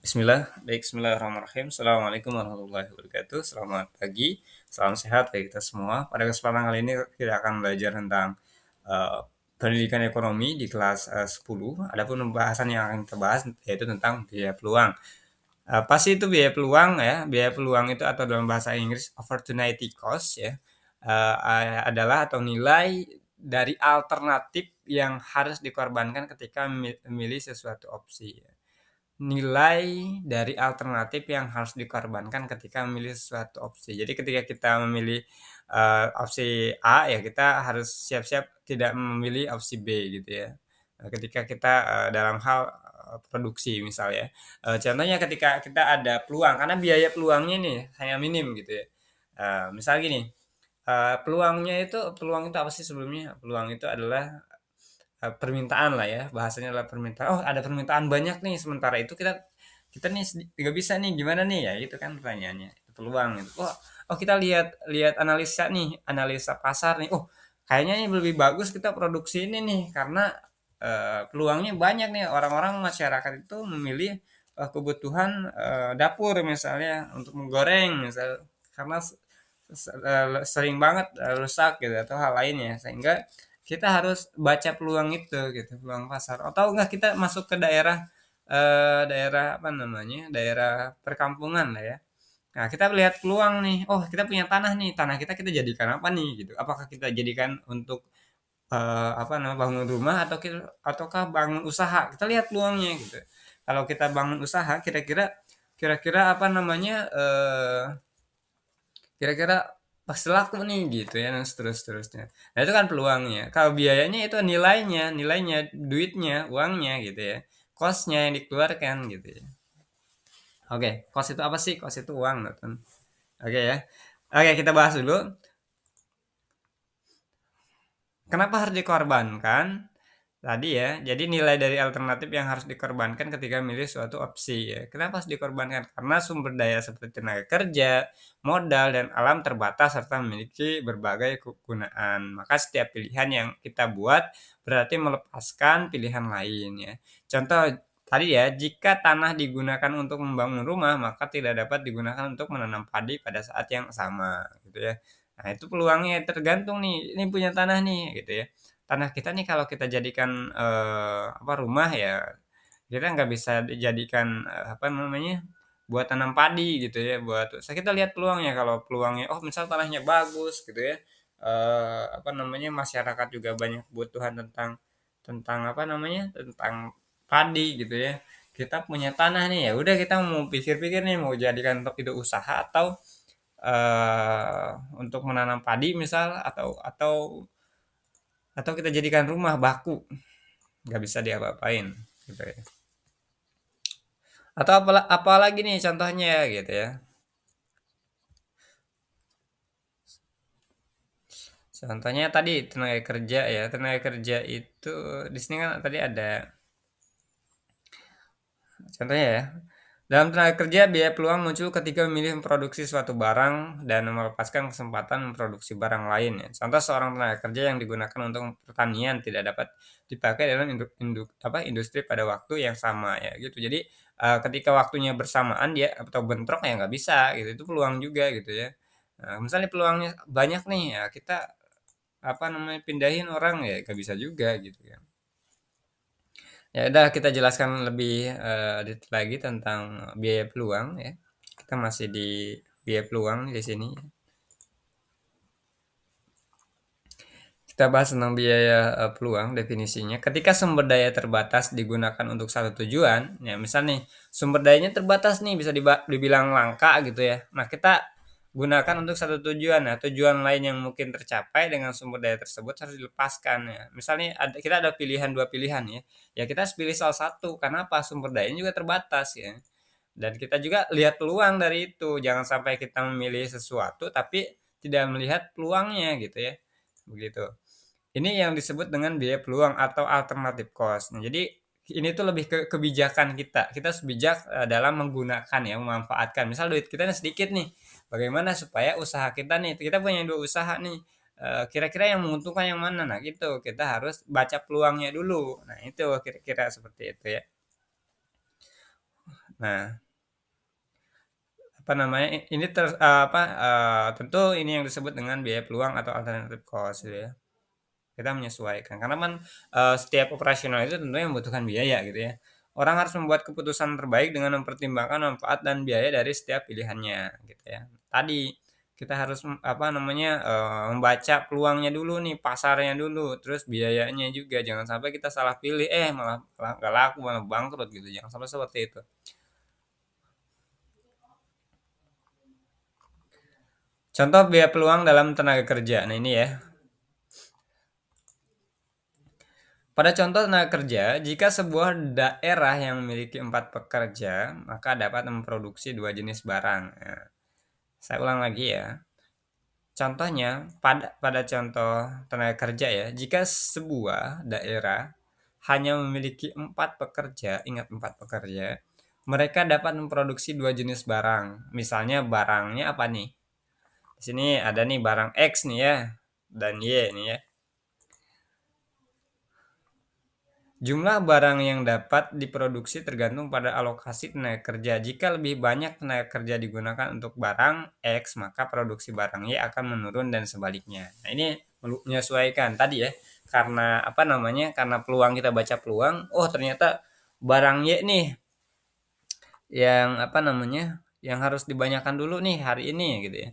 Bismillahirrahmanirrahim. Assalamualaikum warahmatullahi wabarakatuh. Selamat pagi, salam sehat bagi kita semua. Pada kesempatan kali ini kita akan belajar tentang eh, pendidikan ekonomi di kelas 10. Adapun pembahasan yang akan kita bahas yaitu tentang biaya peluang. Apa sih itu biaya peluang ya? Biaya peluang itu atau dalam bahasa Inggris opportunity cost ya, adalah atau nilai dari alternatif yang harus dikorbankan ketika memilih sesuatu opsi. Nilai dari alternatif yang harus dikorbankan ketika memilih suatu opsi. Jadi ketika kita memilih, opsi A ya kita harus siap-siap tidak memilih opsi B gitu ya. Ketika kita, dalam hal, produksi misal ya. Contohnya ketika kita ada peluang, karena biaya peluangnya nih hanya minim gitu ya. Misal gini, peluang itu apa sih sebelumnya? Peluang itu adalah permintaan lah ya, bahasanya adalah permintaan. Oh, ada permintaan banyak nih, sementara itu kita kita nih nggak bisa nih, gimana nih ya? Itu kan pertanyaannya. Itu peluang gitu. Oh, oh kita lihat lihat analisa nih, analisa pasar nih. Oh, kayaknya ini lebih bagus kita produksi ini nih karena peluangnya banyak nih orang-orang masyarakat itu memilih kebutuhan dapur misalnya untuk menggoreng misal karena sering banget rusak gitu atau hal lainnya sehingga kita harus baca peluang itu gitu, peluang pasar. Atau enggak kita masuk ke daerah daerah apa namanya? Daerah perkampungan lah ya. Nah, kita lihat peluang nih. Oh, kita punya tanah nih. Tanah kita kita jadikan apa nih gitu. Apakah kita jadikan untuk apa namanya? Bangun rumah atau ataukah bangun usaha? Kita lihat peluangnya gitu. Kalau kita bangun usaha kira-kira kira-kira apa namanya? Kira-kira pasti laku nih gitu ya dan seterusnya. Nah itu kan peluangnya. Kalau biayanya itu nilainya, duitnya, uangnya gitu ya. Cost-nya yang dikeluarkan gitu ya. Oke, cost itu apa sih? Cost itu uang, teman. Oke ya. Oke, kita bahas dulu. Kenapa harus dikorbankan? Tadi ya, jadi nilai dari alternatif yang harus dikorbankan ketika memilih suatu opsi ya. Kenapa harus dikorbankan? Karena sumber daya seperti tenaga kerja, modal, dan alam terbatas serta memiliki berbagai kegunaan. Maka setiap pilihan yang kita buat berarti melepaskan pilihan lain ya. Contoh tadi ya, jika tanah digunakan untuk membangun rumah, maka tidak dapat digunakan untuk menanam padi pada saat yang sama gitu ya. Nah, itu peluangnya tergantung nih, ini punya tanah nih gitu ya. Tanah kita nih kalau kita jadikan apa rumah ya kita nggak bisa dijadikan apa namanya buat tanam padi gitu ya buat saya kita lihat peluangnya kalau peluangnya oh misal tanahnya bagus gitu ya apa namanya masyarakat juga banyak kebutuhan tentang tentang apa namanya tentang padi gitu ya kita punya tanah nih ya udah kita mau pikir-pikir nih mau jadikan untuk itu usaha atau untuk menanam padi misal atau kita jadikan rumah baku nggak bisa diapa-apain gitu ya atau apalagi nih contohnya gitu ya contohnya tadi tenaga kerja ya tenaga kerja itu di sini kan tadi ada contohnya ya dalam tenaga kerja biaya peluang muncul ketika memilih memproduksi suatu barang dan melepaskan kesempatan memproduksi barang lain ya. Contoh seorang tenaga kerja yang digunakan untuk pertanian tidak dapat dipakai dalam industri pada waktu yang sama ya gitu. Jadi ketika waktunya bersamaan dia atau bentrok ya nggak bisa gitu. Itu peluang juga gitu ya. Nah, misalnya peluangnya banyak nih ya kita apa namanya pindahin orang ya nggak bisa juga gitu ya. Ya udah kita jelaskan lebih detail lagi tentang biaya peluang ya. Kita masih di biaya peluang di sini. Kita bahas tentang biaya peluang definisinya. Ketika sumber daya terbatas digunakan untuk satu tujuan, ya misal nih sumber dayanya terbatas nih bisa dibilang langka gitu ya. Nah kita gunakan untuk satu tujuan. Nah tujuan lain yang mungkin tercapai dengan sumber daya tersebut harus dilepaskan ya. Misalnya kita ada pilihan dua pilihan ya. Ya kita harus pilih salah satu. Karena apa? Sumber dayanya juga terbatas ya. Dan kita juga lihat peluang dari itu. Jangan sampai kita memilih sesuatu tapi tidak melihat peluangnya gitu ya. Begitu. Ini yang disebut dengan biaya peluang atau alternative cost. Nah, jadi ini tuh lebih ke kebijakan kita. Kita harus bijak dalam menggunakan ya, memanfaatkan. Misal duit kita sedikit nih. Bagaimana supaya usaha kita nih, kita punya dua usaha nih. Kira-kira yang menguntungkan yang mana? Nah, gitu. Kita harus baca peluangnya dulu. Nah, itu kira-kira seperti itu ya. Nah, apa namanya, ini tentu ini yang disebut dengan biaya peluang atau alternative cost gitu ya. Kita menyesuaikan karena kan, setiap operasional itu tentunya membutuhkan biaya gitu ya. Orang harus membuat keputusan terbaik dengan mempertimbangkan manfaat dan biaya dari setiap pilihannya gitu ya. Tadi kita harus, apa namanya, membaca peluangnya dulu nih, pasarnya dulu, terus biayanya juga. Jangan sampai kita salah pilih, malah malah nggak laku, malah bangkrut gitu, jangan sampai seperti itu. Contoh biaya peluang dalam tenaga kerja. Nah ini ya, pada contoh tenaga kerja, jika sebuah daerah yang memiliki 4 pekerja, maka dapat memproduksi 2 jenis barang. Nah, saya ulang lagi ya. Contohnya, pada contoh tenaga kerja ya, jika sebuah daerah hanya memiliki 4 pekerja, ingat 4 pekerja, mereka dapat memproduksi 2 jenis barang. Misalnya barangnya apa nih? Di sini ada nih barang X nih ya, dan Y nih ya. Jumlah barang yang dapat diproduksi tergantung pada alokasi tenaga kerja. Jika lebih banyak tenaga kerja digunakan untuk barang X, maka produksi barang Y akan menurun dan sebaliknya. Nah, ini menyesuaikan tadi ya. Karena apa namanya? Karena peluang kita baca peluang, oh ternyata barang Y nih yang apa namanya? Yang harus dibanyakan dulu nih hari ini gitu ya.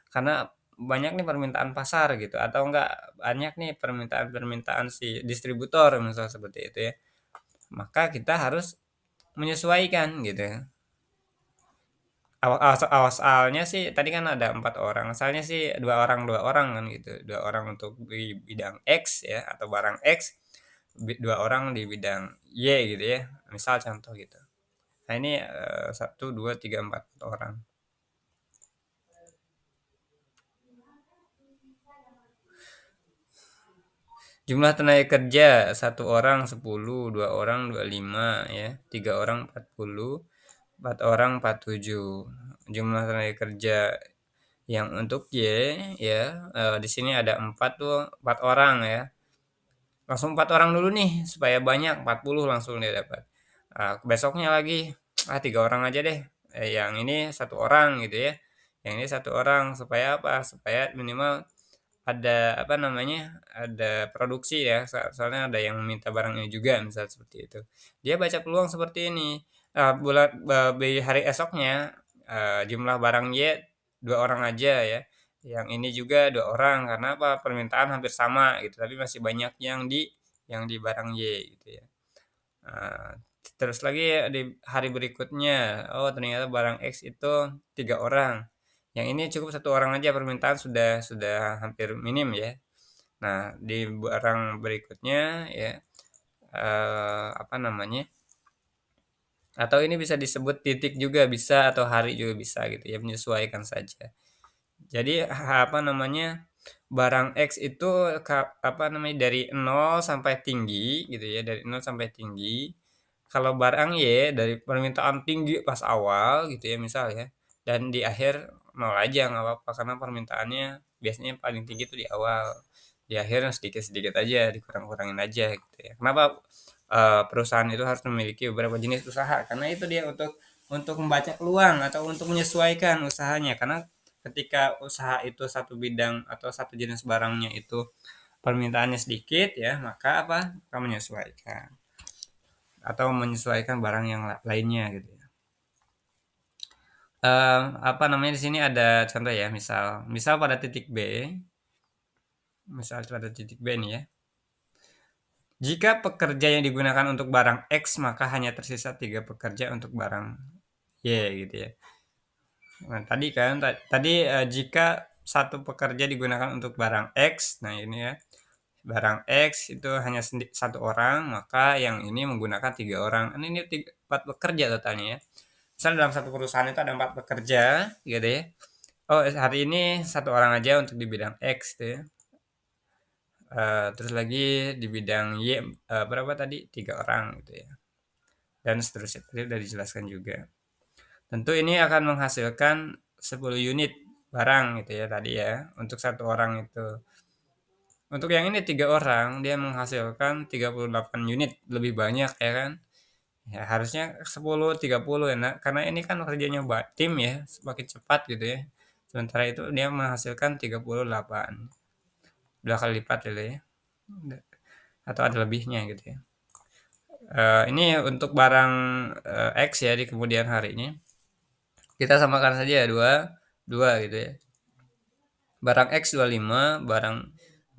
Karena banyak nih permintaan pasar gitu atau enggak banyak nih permintaan-permintaan si distributor misalnya seperti itu ya, maka kita harus menyesuaikan gitu ya. Asalnya sih tadi kan ada 4 orang, asalnya sih dua orang kan gitu, 2 orang untuk di bidang X ya atau barang X, 2 orang di bidang Y gitu ya, misal contoh gitu. Nah ini 1, 2, 3, 4 orang. Jumlah tenaga kerja 1 orang 10, 2 orang 25 ya, 3 orang 40, 4 orang 47. Jumlah tenaga kerja yang untuk Y ya, di sini ada 4 tuh, 4 orang ya. Langsung 4 orang dulu nih supaya banyak, 40 langsung dia dapat. Besoknya lagi, 3 orang aja deh. Yang ini 1 orang gitu ya. Yang ini 1 orang supaya apa? Supaya minimal ada apa namanya? Ada produksi ya. Soalnya ada yang minta barangnya juga misal seperti itu. Dia baca peluang seperti ini. Di hari esoknya jumlah barang Y 2 orang aja ya. Yang ini juga 2 orang karena apa? Permintaan hampir sama gitu, tapi masih banyak yang di barang Y gitu ya. Nah, terus lagi di hari berikutnya, oh ternyata barang X itu 3 orang. Yang ini cukup 1 orang aja permintaan sudah hampir minim ya. Nah, di barang berikutnya ya apa namanya? Atau ini bisa disebut titik juga bisa atau hari juga bisa gitu ya, menyesuaikan saja. Jadi apa namanya, barang X itu apa namanya, dari nol sampai tinggi gitu ya, dari nol sampai tinggi. Kalau barang Y dari permintaan tinggi pas awal gitu ya misal ya, dan di akhir nol aja nggak apa-apa karena permintaannya biasanya paling tinggi itu di awal. Di akhir sedikit-sedikit aja, dikurang-kurangin aja gitu ya. Kenapa perusahaan itu harus memiliki beberapa jenis usaha? Karena itu dia untuk membaca peluang atau untuk menyesuaikan usahanya. Karena ketika usaha itu satu bidang atau satu jenis barangnya itu permintaannya sedikit ya, maka apa? Maka menyesuaikan atau menyesuaikan barang yang lainnya gitu ya. Apa namanya di sini ada contoh ya, misal misal pada titik B, misal pada titik B nih ya. Jika pekerja yang digunakan untuk barang X, maka hanya tersisa 3 pekerja untuk barang Y gitu ya. Nah, tadi kan tadi jika satu pekerja digunakan untuk barang X, nah ini ya, barang X itu hanya 1 orang, maka yang ini menggunakan 3 orang. Ini 4 pekerja totalnya ya. Misalnya dalam satu perusahaan itu ada 4 pekerja, gitu ya. Oh, hari ini 1 orang aja untuk di bidang X, gitu ya. Terus lagi di bidang Y berapa tadi? 3 orang, gitu ya. Dan seterusnya tadi sudah dijelaskan juga. Tentu ini akan menghasilkan 10 unit barang, gitu ya tadi ya. Untuk 1 orang itu. Untuk yang ini 3 orang, dia menghasilkan 38 unit, lebih banyak ya kan. Ya harusnya 10, 30 ya, nah, karena ini kan kerjanya tim ya, semakin cepat gitu ya. Sementara itu dia menghasilkan 38, 2 kali lipat gitu ya. Atau ada lebihnya gitu ya. Ini untuk barang X ya di kemudian harinya. Kita samakan saja ya 2, 2 gitu ya. Barang X 25, barang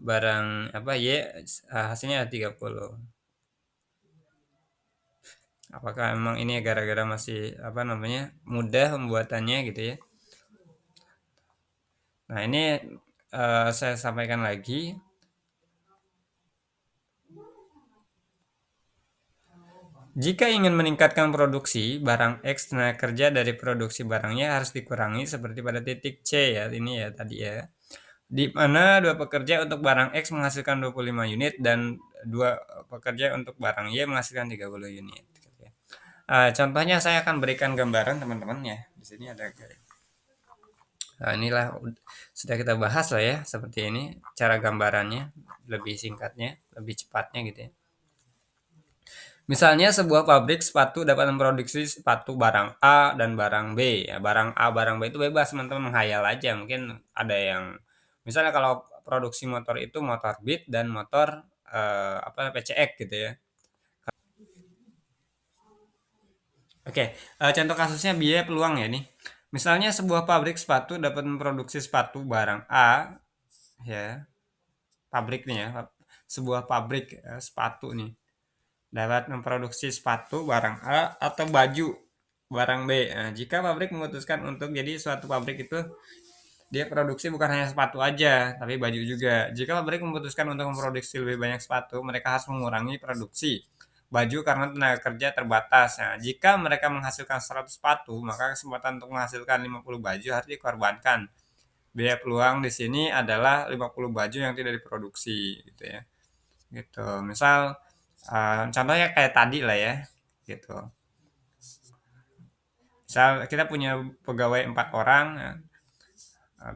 barang apa Y hasilnya 30. Apakah emang ini gara-gara masih apa namanya mudah pembuatannya gitu ya? Nah ini saya sampaikan lagi. Jika ingin meningkatkan produksi, barang X tenaga kerja dari produksi barangnya harus dikurangi seperti pada titik C ya, ini ya tadi ya. Di mana dua pekerja untuk barang X menghasilkan 25 unit dan dua pekerja untuk barang Y menghasilkan 30 unit. Contohnya saya akan berikan gambaran teman-teman ya. Di sini ada inilah sudah kita bahas lah ya seperti ini cara gambarannya lebih singkatnya, lebih cepatnya gitu ya. Misalnya sebuah pabrik sepatu dapat memproduksi sepatu barang A dan barang B. Ya, barang A, barang B itu bebas teman-teman menghayal aja. Mungkin ada yang misalnya kalau produksi motor itu motor Beat dan motor apa PCX gitu ya. Oke, contoh kasusnya biaya peluang ya nih. Misalnya sebuah pabrik sepatu dapat memproduksi sepatu barang A ya, pabrik nih ya, sebuah pabrik sepatu nih dapat memproduksi sepatu barang A atau baju barang B. Nah, jika pabrik memutuskan untuk jadi suatu pabrik itu dia produksi bukan hanya sepatu aja, tapi baju juga. Jika pabrik memutuskan untuk memproduksi lebih banyak sepatu, mereka harus mengurangi produksi baju karena tenaga kerja terbatas. Nah, jika mereka menghasilkan 100 sepatu, maka kesempatan untuk menghasilkan 50 baju harus dikorbankan. Biaya peluang di sini adalah 50 baju yang tidak diproduksi gitu ya. Gitu. Misal contohnya kayak tadi lah ya. Gitu. Misal kita punya pegawai 4 orang,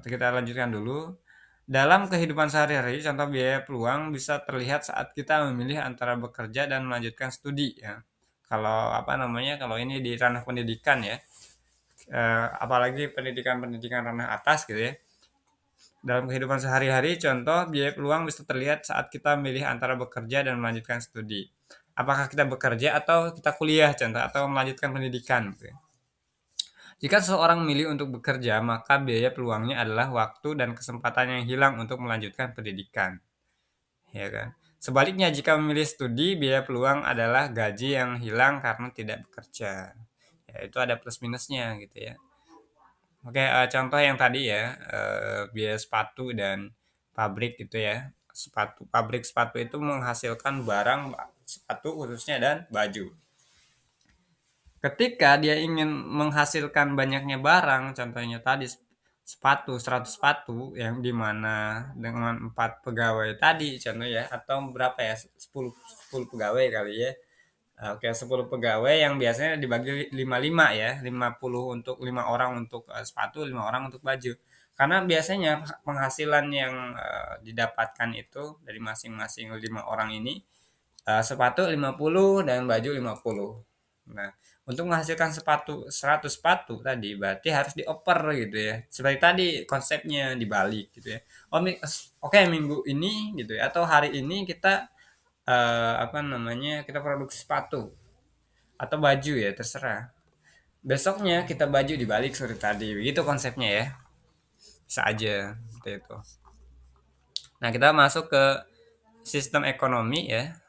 kita lanjutkan dulu. Dalam kehidupan sehari-hari, contoh biaya peluang bisa terlihat saat kita memilih antara bekerja dan melanjutkan studi ya. Kalau apa namanya, kalau ini di ranah pendidikan ya, apalagi pendidikan-pendidikan ranah atas gitu ya. Dalam kehidupan sehari-hari, contoh biaya peluang bisa terlihat saat kita memilih antara bekerja dan melanjutkan studi. Apakah kita bekerja atau kita kuliah, contoh, atau melanjutkan pendidikan. Gitu ya. Jika seseorang memilih untuk bekerja, maka biaya peluangnya adalah waktu dan kesempatan yang hilang untuk melanjutkan pendidikan. Ya kan? Sebaliknya, jika memilih studi, biaya peluang adalah gaji yang hilang karena tidak bekerja. Ya, itu ada plus minusnya gitu ya. Oke, contoh yang tadi ya, biaya sepatu dan pabrik gitu ya. Pabrik sepatu itu menghasilkan barang sepatu khususnya dan baju. Ketika dia ingin menghasilkan banyaknya barang, contohnya tadi sepatu, 100 sepatu yang dimana dengan 4 pegawai tadi contoh ya, atau berapa ya, 10 pegawai kali ya. Oke, 10 pegawai yang biasanya dibagi 55 ya, 50 untuk 5 orang untuk sepatu, 5 orang untuk baju. Karena biasanya penghasilan yang didapatkan itu dari masing-masing 5 orang ini sepatu 50 dan baju 50. Nah, untuk menghasilkan 100 sepatu tadi berarti harus dioper gitu ya. Seperti tadi konsepnya dibalik gitu ya. Oke, minggu ini gitu ya atau hari ini kita apa namanya? Kita produksi sepatu atau baju ya, terserah. Besoknya kita baju dibalik seperti tadi. Begitu konsepnya ya. Bisa aja seperti itu. Nah, kita masuk ke sistem ekonomi ya.